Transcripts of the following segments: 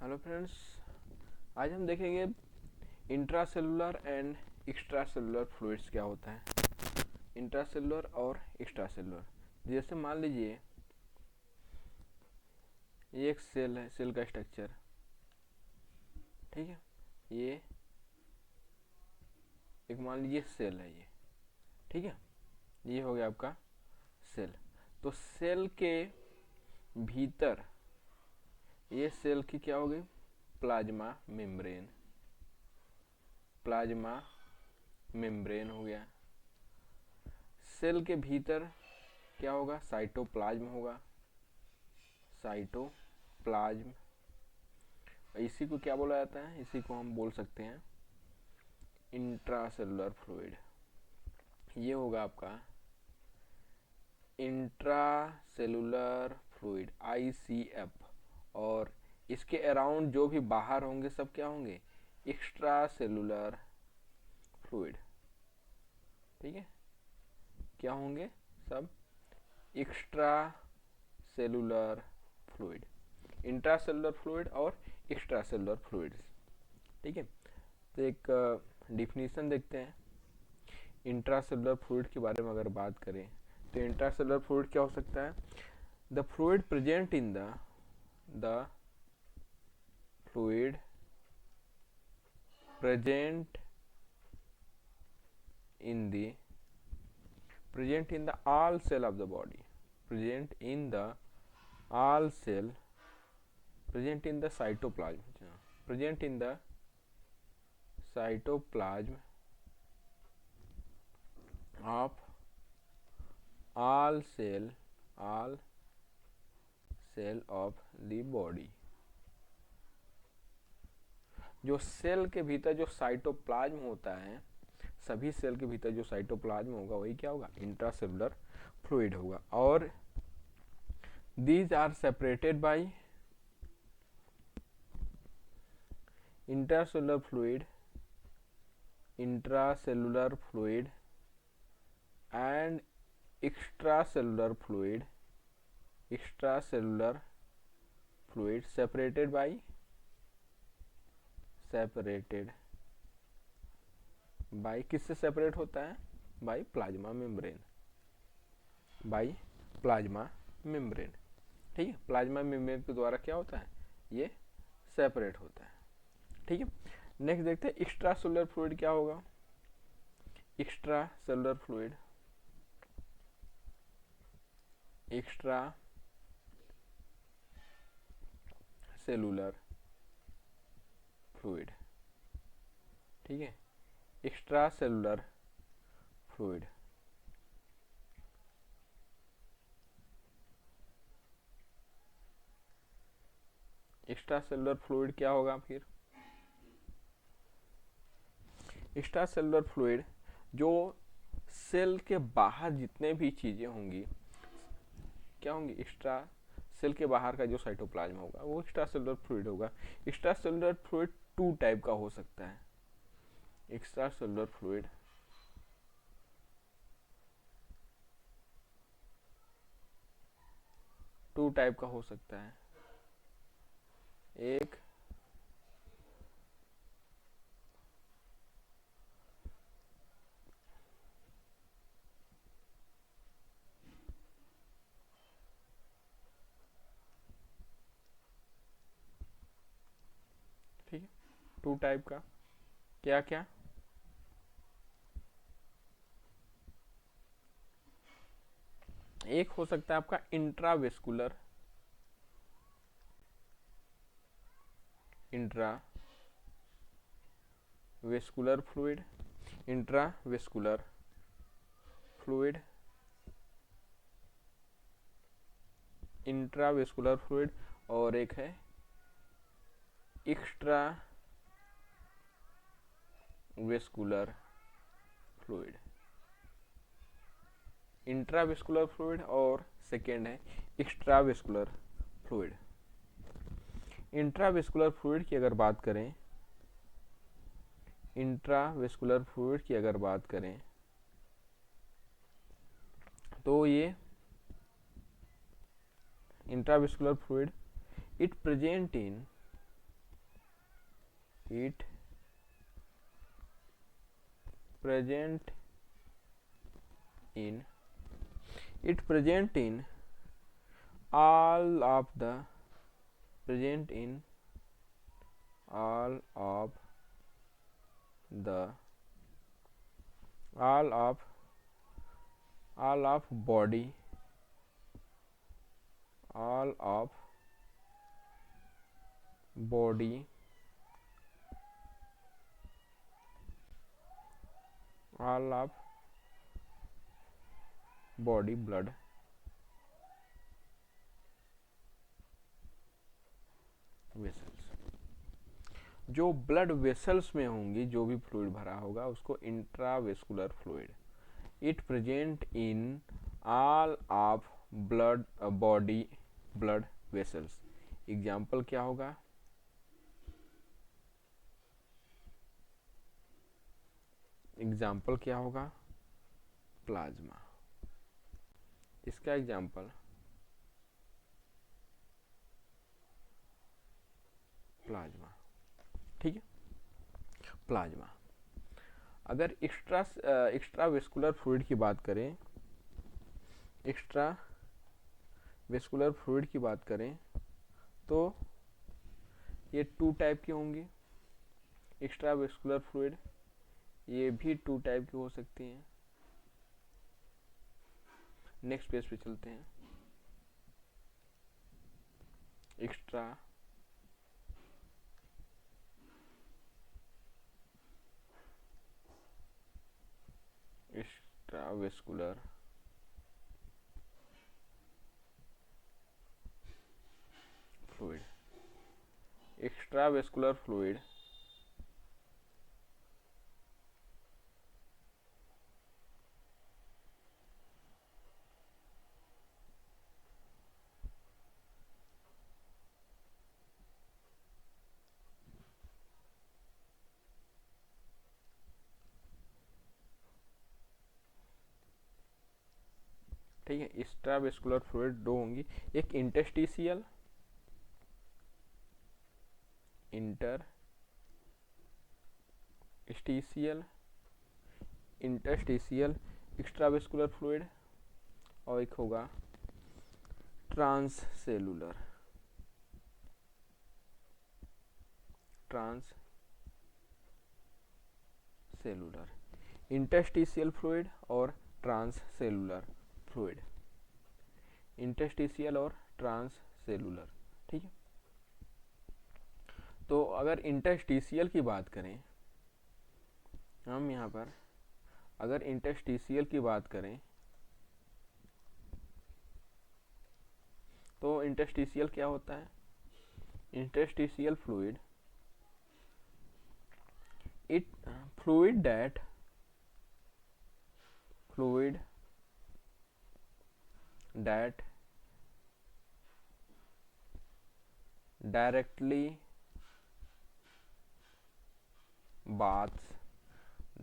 Hello friends, आज हम देखेंगे इंट्रासेलुलर एंड एक्स्ट्रासेलुलर फ्लूइड्स क्या होता है। इंट्रासेलुलर और एक्स्ट्रासेलुलर, जैसे मान लीजिए ये एक सेल है, सेल का स्ट्रक्चर, ठीक है। ये एक मान लीजिए सेल है ये, ठीक है। ये हो गया आपका सेल। तो सेल के भीतर ये सेल की क्या होगी, प्लाज्मा मेम्ब्रेन। प्लाज्मा मेम्ब्रेन हो गया। सेल के भीतर क्या होगा, साइटोप्लाज्म होगा। साइटोप्लाज्म, इसी को क्या बोला जाता है, इसी को हम बोल सकते हैं इंट्रासेलुलर फ्लूइड। ये होगा आपका इंट्रासेलुलर फ्लूइड ICF। और इसके अराउंड जो भी बाहर होंगे सब क्या होंगे, एक्स्ट्रा सेलुलर फ्लूइड, ठीक है। क्या होंगे सब, extra cellular fluid, intracellular fluid और एक्स्ट्रा सेलुलर फ्लूइड्स, ठीक है। तो एक डिफिनीशन देखते हैं इंट्रासेलुलर फ्लूइड के बारे में। अगर बात करें तो इंट्रासेलुलर फ्लूइड क्या हो सकता है, the fluid present in the fluid present in the all cell of the body, present in the all cell, present in the cytoplasm, present in the cytoplasm of all cell of the body। जो cell के भीतर जो cytoplasm होता है, सभी cell के भीतर जो साइटोप्लाज्म होगा वही क्या होगा, इंट्रासेलुलर फ्लूइड होगा। और these are separated by intracellular fluid, intracellular fluid and extracellular fluid, extracellular fluid separated by किससे सेपरेट होता है, by plasma membrane, by plasma membrane, ठीक है। प्लाज्मा मेम्ब्रेन के द्वारा क्या होता है, ये सेपरेट होता है, ठीक है। नेक्स्ट देखते हैं एक्स्ट्रा सेलुलर फ्लूइड क्या होगा। Extra cellular fluid, extra cellular fluid, ठीक है। Extra cellular fluid, extra cellular fluid क्या होगा फिर, एक्स्ट्रा सेलुलर फ्लूइड जो सेल के बाहर जितने भी चीजें होंगी क्या होंगी, एक्स्ट्रा सेल के बाहर का जो साइटोप्लाज्म होगा वो एक्स्ट्रा सेलुलर फ्लूइड होगा। Extra cellular fluid two type का हो सकता है। Extra cellular fluid two type का हो सकता है। एक ठीक है, टू टाइप का क्या क्या, एक हो सकता है आपका intravascular, intravascular fluid, intravascular fluid, intravascular fluid. और एक है extra vascular fluid, intravascular fluid और सेकेंड है एक्स्ट्रावेस्कुलर फ्लूइड। इंट्रावेस्कुलर फ्लूइड की अगर बात करें, इंट्रावेस्कुलर फ्लूइड की अगर बात करें तो ये intravascular fluid it present in it present in all of the present in all of the all of body all of body all of body blood vessels. जो ब्लड वेसल्स में होंगी, जो भी फ्लूइड भरा होगा उसको intravascular fluid. It present in all of blood body blood vessels. Example क्या होगा? एग्जाम्पल क्या होगा? प्लाज्मा। इसका एग्जाम्पल प्लाज्मा। ठीक है, प्लाज्मा। अगर एक्स्ट्रा वेस्कुलर फ्लूइड की बात करें, एक्स्ट्रा वेस्कुलर फ्लूइड की बात करें तो ये 2 टाइप की होंगी। एक्स्ट्रा वेस्कुलर फ्लूइड ये भी 2 टाइप की हो सकती हैं। नेक्स्ट पेज पे चलते हैं। Extra vascular fluid. Extra vascular fluid ठीक है, एक्स्ट्रावेस्कुलर फ्लूइड 2 होंगी। एक इंटरस्टिशियल इंटरस्टिशियल एक्स्ट्रावेस्कुलर फ्लूइड, और एक होगा ट्रांससेलुलर इंटरस्टिशियल फ्लूइड और ट्रांससेलुलर फ्लूइड। इंटरस्टिशियल और ट्रांससेलुलर। ठीक है, तो अगर इंटरस्टिशियल की बात करें हम यहाँ पर, अगर इंटरस्टिशियल की बात करें तो इंटरस्टिशियल क्या होता है? Interstitial fluid fluid that directly baths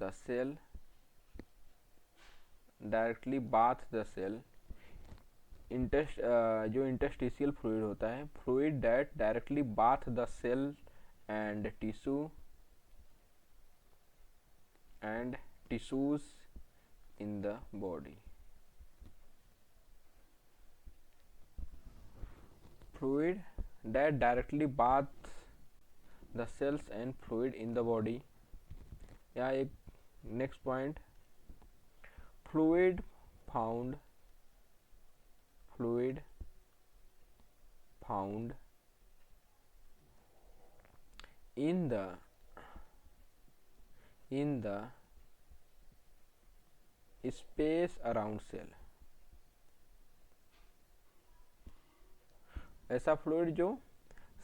the cell जो इंटरस्टिशियल फ्लूइड होता है, fluid that directly bath the cell and tissues in the body। fluid that directly baths the cells and fluid in the body। या एक next point, fluid found in the space around cell। ऐसा fluid जो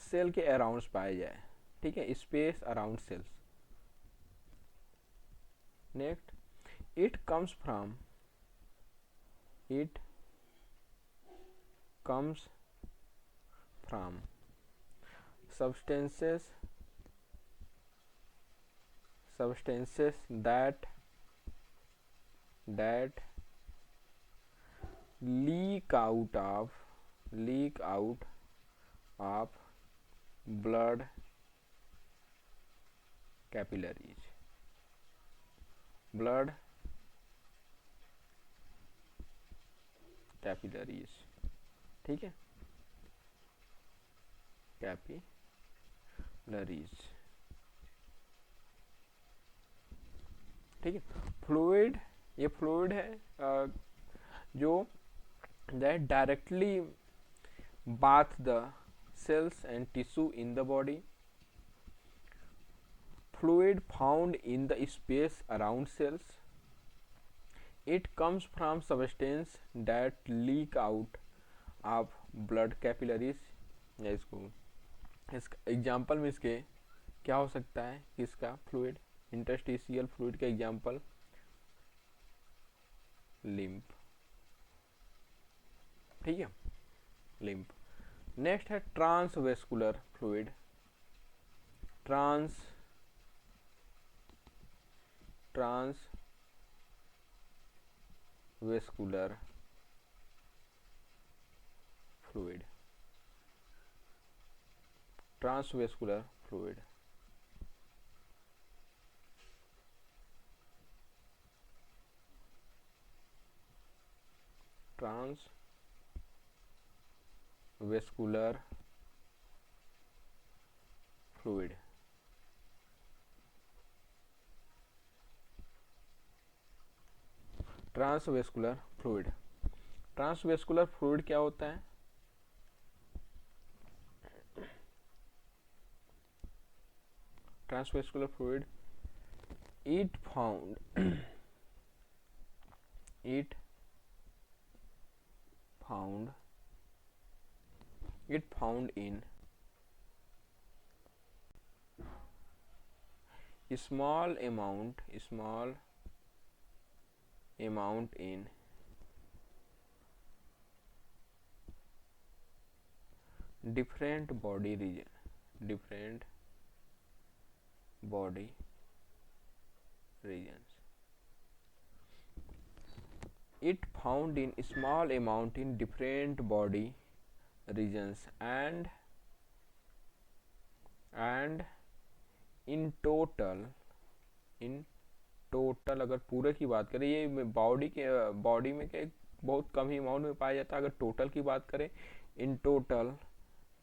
cell के around पाया जाए। ठीक है, space around cells. Next, it comes from substances that leak out of blood capillaries, blood capillaries, ठीक है, कैपिलरीज, ठीक है। फ्लूइड, ये फ्लूइड है जो that directly bath the cells and tissue in the body. Fluid found in the space around cells. It comes from substance that leak out of blood capillaries. या इसको इसका एग्जाम्पल में इसके क्या हो सकता है, इसका फ्लूइड, इंटरस्टिशियल फ्लूइड का एग्जाम्पल लिम्फ, ठीक है, लिम्फ। नेक्स्ट है transvascular fluid, transvascular fluid, transvascular fluid, transvascular fluid, transvascular fluid. Transvascular fluid क्या होता है? Transvascular fluid it found in small amount in different body regions. It found in small amount in different body regions and in total अगर पूरे की बात करें, ये body में क्या बहुत कम ही अमाउंट में पाया जाता है। अगर टोटल की बात करें, in total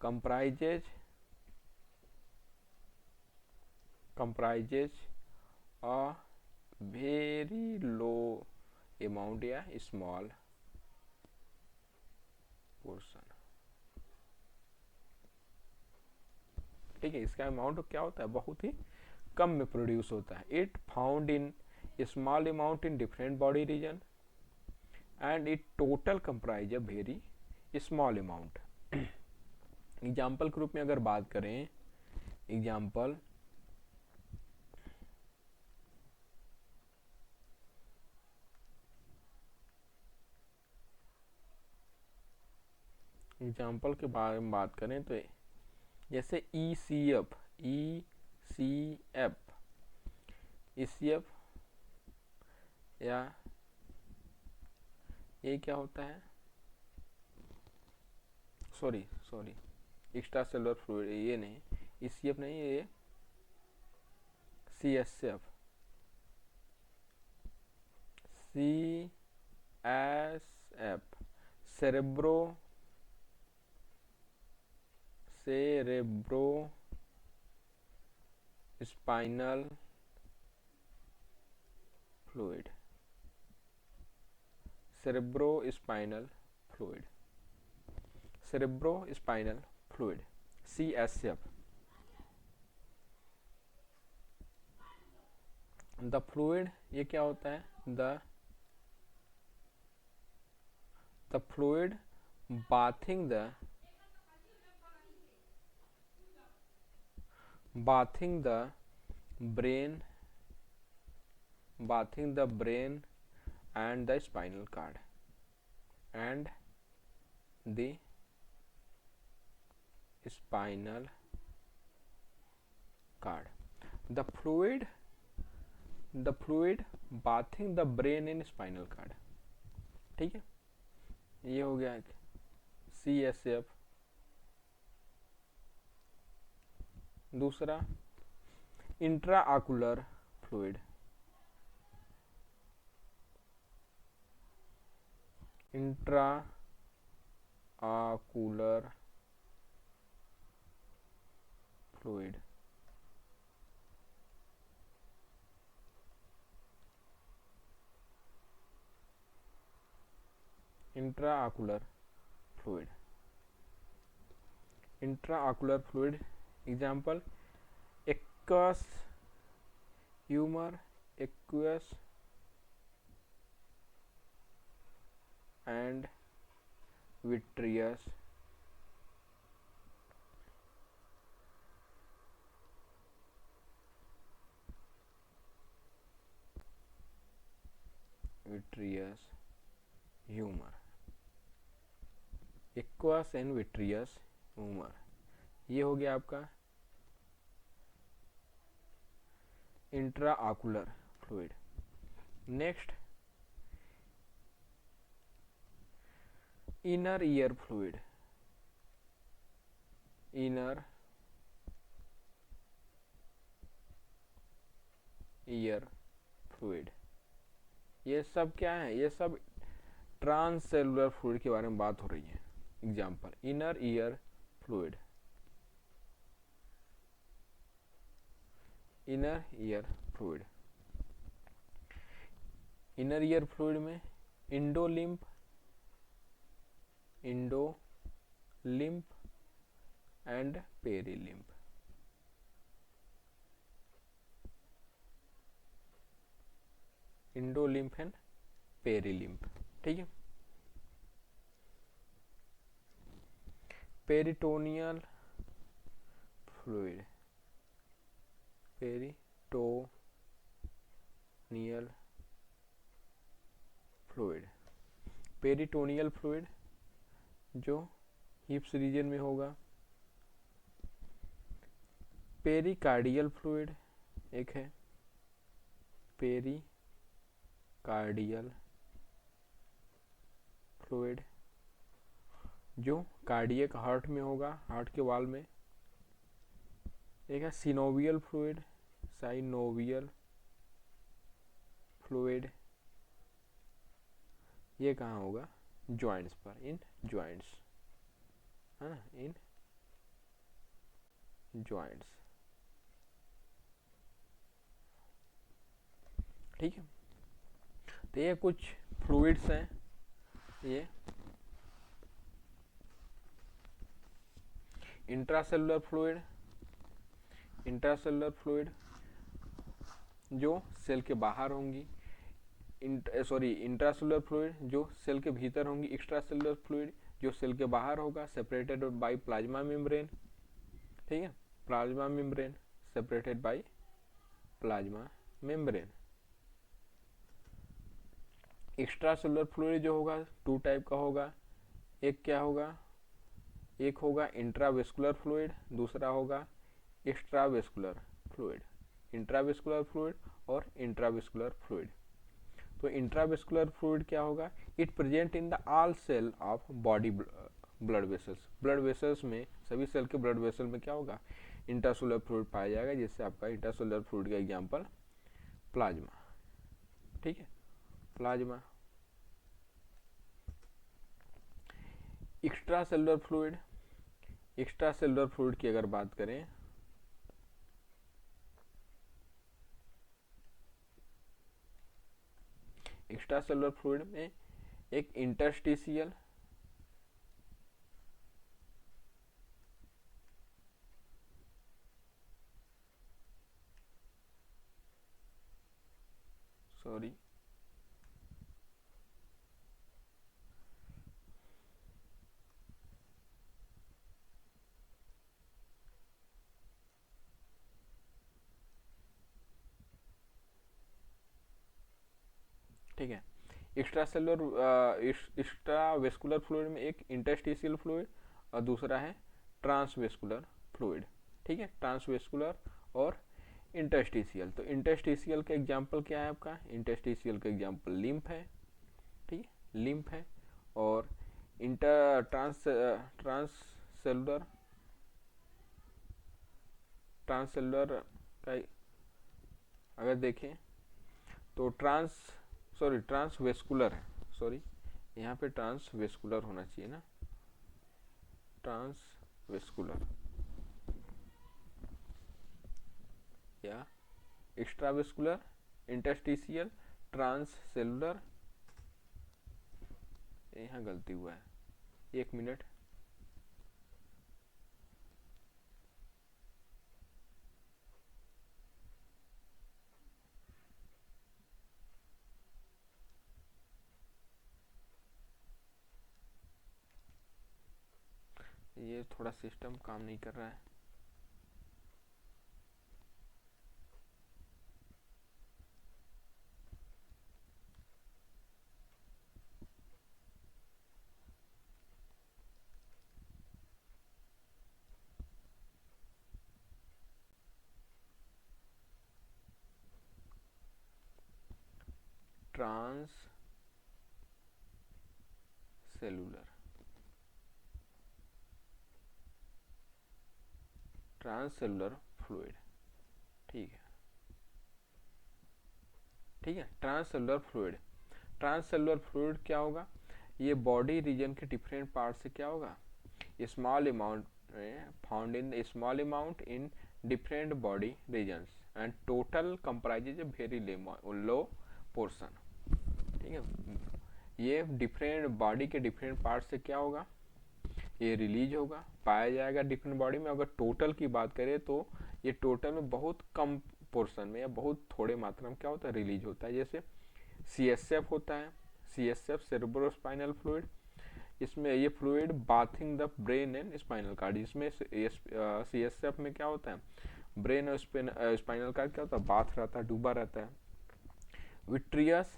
comprises a very low amount या small portion, ठीक है। इसका अमाउंट क्या होता है? बहुत ही कम में प्रोड्यूस होता है। It found in small amount in different body region and it total comprise a very small amount. Example के रूप में अगर बात करें, एग्जाम्पल के बारे में बात करें तो जैसे ECF या ये क्या होता है? सॉरी एक्स्ट्रा सेलुलर फ्लूइड, ये नहीं, ECF नहीं, ये CSF, cerebro spinal fluid, cerebrospinal fluid, CSF। The fluid, ये क्या होता है? The fluid bathing the brain and the spinal cord the fluid bathing the brain and spinal cord, ठीक है। ये हो गया CSF। दूसरा intraocular fluid, intraocular fluid, intraocular fluid, intraocular fluid example aqueous humour, aqueous and vitreous, vitreous humour, aqueous and vitreous humour, ये हो गया आपका intraocular fluid. Next inner ear fluid, inner ear fluid, ये सब क्या है, ये सब ट्रांससेलुलर फ्लूइड के बारे में बात हो रही है। Example inner ear fluid, inner ear fluid, inner ear fluid में इंडोलिम्फ, इंडोलिम्फ एंड पेरिलिम्फ, इंडोलिम्फ एंड पेरिलिम्फ, ठीक है। Peritoneal fluid, peritoneal fluid, peritoneal fluid जो हिप्स रीजन में होगा। पेरिकार्डियल फ्लूइड एक है, पेरिकार्डियल फ्लूइड जो कार्डियक हार्ट में होगा, हार्ट के वाल में। एक है सिनोवियल फ्लूइड, साइनोवियल फ्लूइड, ये कहाँ होगा, जॉइंट्स पर, इन जॉइंट्स, है ना, इन जॉइंट्स, ठीक है। तो ये कुछ फ्लूइड्स हैं। ये इंट्रासेलुलर फ्लूइड, इंट्रासेलुलर फ्लूइड जो सेल के बाहर होंगी, इंट्रासेलुलर फ्लूइड जो सेल के भीतर होंगी, एक्स्ट्रासेलुलर फ्लूइड जो सेल के बाहर होगा, सेपरेटेड बाय प्लाज्मा मेम्ब्रेन, ठीक है, plasma membrane, separated by plasma membrane. Extracellular fluid जो होगा टू टाइप का होगा, एक क्या होगा, एक होगा इंट्रावेस्कुलर फ्लूइड, दूसरा होगा एक्स्ट्रावेस्कुलर फ्लूइड, इंट्रावेस्कुलर फ्लूइड और इंट्रावेस्कुलर फ्लूइड। तो इंट्रावेस्कुलर फ्लूइड क्या होगा, it present in the all cell of body blood vessels, blood vessels में, सभी सेल के ब्लड वेसल में क्या होगा, इंट्रासेलुलर फ्लूइड पाया जाएगा, जिससे आपका इंट्रासेलुलर फ्लूइड का एग्जांपल प्लाज्मा, ठीक है, plasma. Extracellular fluid, extracellular fluid की अगर बात करें, एक्स्ट्रासेलुलर फ्लूइड में एक इंटरस्टिशियल, सॉरी ठीक है, एक्स्ट्रावेस्कुलर फ्लूइड में एक इंटरस्टिशियल फ्लूइड और दूसरा है ट्रांसवेस्कुलर फ्लूइड, ठीक है, ट्रांसवेस्कुलर और इंटरस्टिशियल। तो इंटरस्टिशियल का एग्जांपल क्या है आपका, इंटरस्टिशियल का एग्जांपल लिम्फ है, ठीक है, लिम्फ है, और ट्रांससेलुलर का अगर देखें तो ट्रांसवेस्कुलर है, सॉरी यहाँ पे ट्रांसवेस्कुलर होना चाहिए ना, ट्रांसवेस्कुलर या एक्स्ट्रावेस्कुलर, इंटरस्टिशियल, ट्रांससेलुलर, यहाँ गलती हुआ है, 1 मिनट। ये थोड़ा सिस्टम काम नहीं कर रहा है। ट्रांससेलुलर फ्लूइड, ठीक है, ठीक है। ट्रांससेलुलर फ्लूइड क्या होगा, ये बॉडी रीजन के डिफरेंट पार्ट से क्या होगा, small amount found in small amount in different body regions and total comprises very low portion, ठीक है। ये डिफरेंट बॉडी के डिफरेंट पार्ट से क्या होगा, ये रिलीज होगा, पाया जाएगा डिफरेंट बॉडी में। अगर टोटल की बात करें तो ये टोटल में बहुत कम पोर्शन में या बहुत थोड़े मात्रा में क्या होता है, रिलीज होता है। जैसे CSF होता है, CSF सेरेब्रोस्पाइनल फ्लूइड, इसमें ये fluid bathing the brain and spinal cord. इसमें CSF में क्या होता है, ब्रेन और स्पाइनल कार्ड क्या होता है, बाथ रहता है, डूबा रहता है। विट्रियस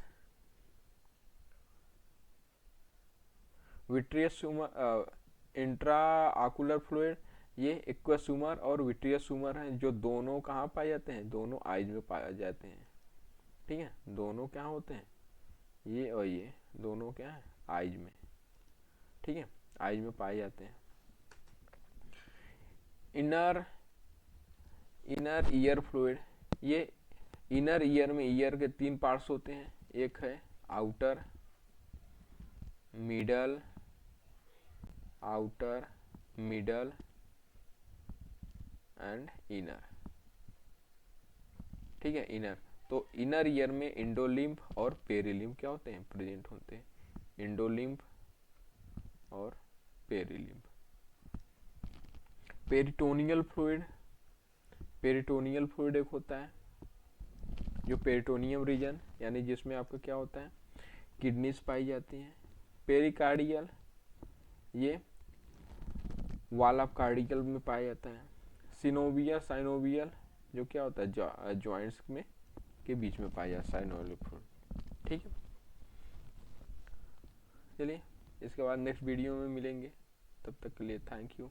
इंट्रा आकुलर फ्लूइड, ये एक्वस ह्यूमर और विट्रियस ह्यूमर हैं, जो दोनों कहाँ पाए जाते हैं, दोनों आइज में पाए जाते हैं, ठीक है। दोनों क्या होते हैं, ये और ये दोनों क्या है, आइज में, ठीक है, आइज में पाए जाते हैं। इनर ईयर फ्लूइड, ये इनर ईयर में ईयर के 3 पार्ट्स होते हैं, एक है आउटर, मिडल एंड इनर, ठीक है, इनर। तो इनर ईयर में इंडोलिम्फ और पेरिलिम्फ क्या होते हैं, प्रेजेंट होते हैं, इंडोलिम्फ और पेरिलिम्फ। पेरिटोनियल फ्लूइड एक होता है, जो पेरिटोनियम रीजन यानी जिसमें आपका क्या होता है, किडनीज पाई जाती हैं। पेरिकार्डियल, ये वॉल ऑफ कार्डियल में पाया जाता है। साइनोवियल जो क्या होता है, जॉइंट्स में के बीच में पाया जाता है, साइनोवियल फ्लूइड, ठीक है। चलिए इसके बाद नेक्स्ट वीडियो में मिलेंगे, तब तक के लिए थैंक यू।